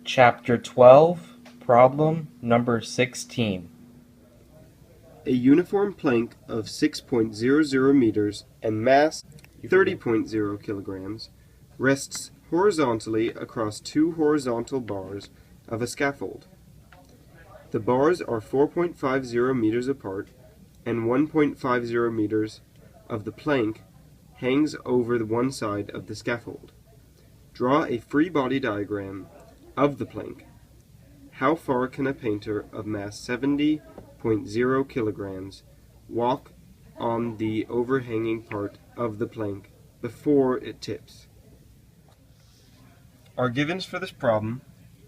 Chapter 12, Problem number 16. A uniform plank of 6.00 meters and mass 30.0 kilograms rests horizontally across two horizontal bars of a scaffold. The bars are 4.50 meters apart, and 1.50 meters of the plank hangs over the one side of the scaffold. Draw a free body diagram of the plank. How far can a painter of mass 70.0 kilograms walk on the overhanging part of the plank before it tips? Our givens for this problem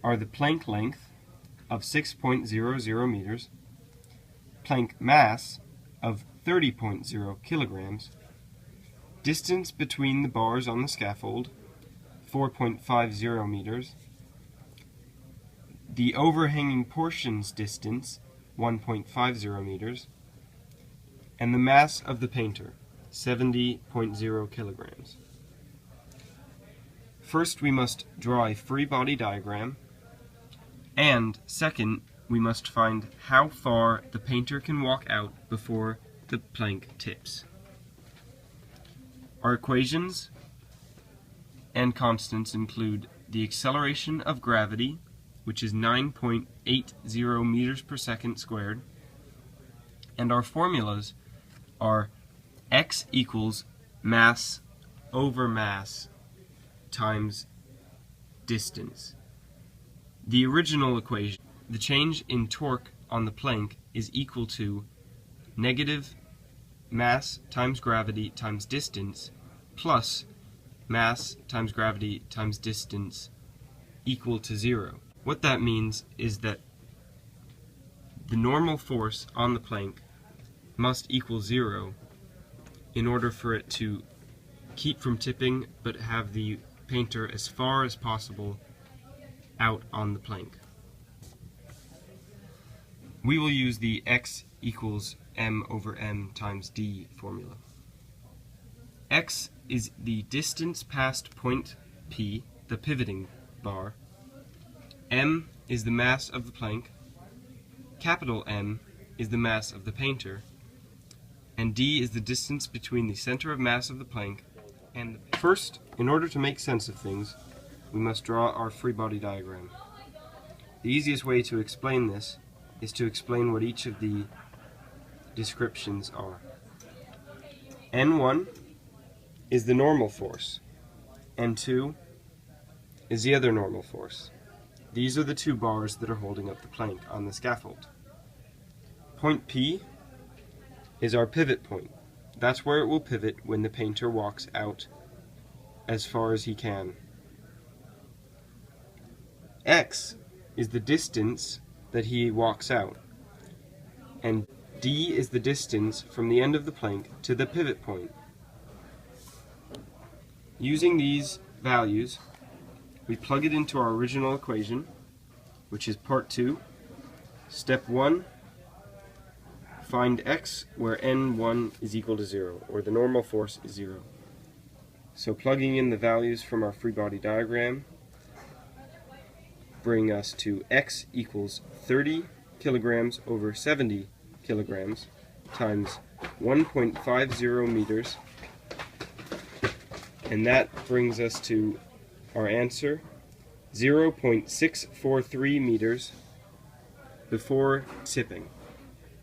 are the plank length of 6.00 meters, plank mass of 30.0 kilograms, distance between the bars on the scaffold, 4.50 meters, the overhanging portion's distance, 1.50 meters, and the mass of the painter, 70.0 kilograms. First, we must draw a free body diagram, and second, we must find how far the painter can walk out before the plank tips. Our equations and constants include the acceleration of gravity, which is 9.80 meters per second squared, and our formulas are x equals mass over mass times distance. The original equation, the change in torque on the plank, is equal to negative mass times gravity times distance plus mass times gravity times distance equal to 0. What that means is that the normal force on the plank must equal 0 in order for it to keep from tipping but have the painter as far as possible out on the plank. We will use the x equals m over m times d formula. X is the distance past point P, the pivoting bar. M is the mass of the plank. Capital M is the mass of the painter. And d is the distance between the center of mass of the plank and the... First, in order to make sense of things, we must draw our free body diagram. The easiest way to explain this is to explain what each of the descriptions are. N1 is the normal force. N2 is the other normal force. These are the two bars that are holding up the plank on the scaffold. Point P is our pivot point. That's where it will pivot when the painter walks out as far as he can. X is the distance that he walks out, and D is the distance from the end of the plank to the pivot point. Using these values, we plug it into our original equation, which is part 2. Step 1, find x where n1 is equal to 0, or the normal force is 0. So plugging in the values from our free body diagram bring us to x equals 30 kilograms over 70 kilograms times 1.50 meters, and that brings us to our answer, 0.643 meters before tipping.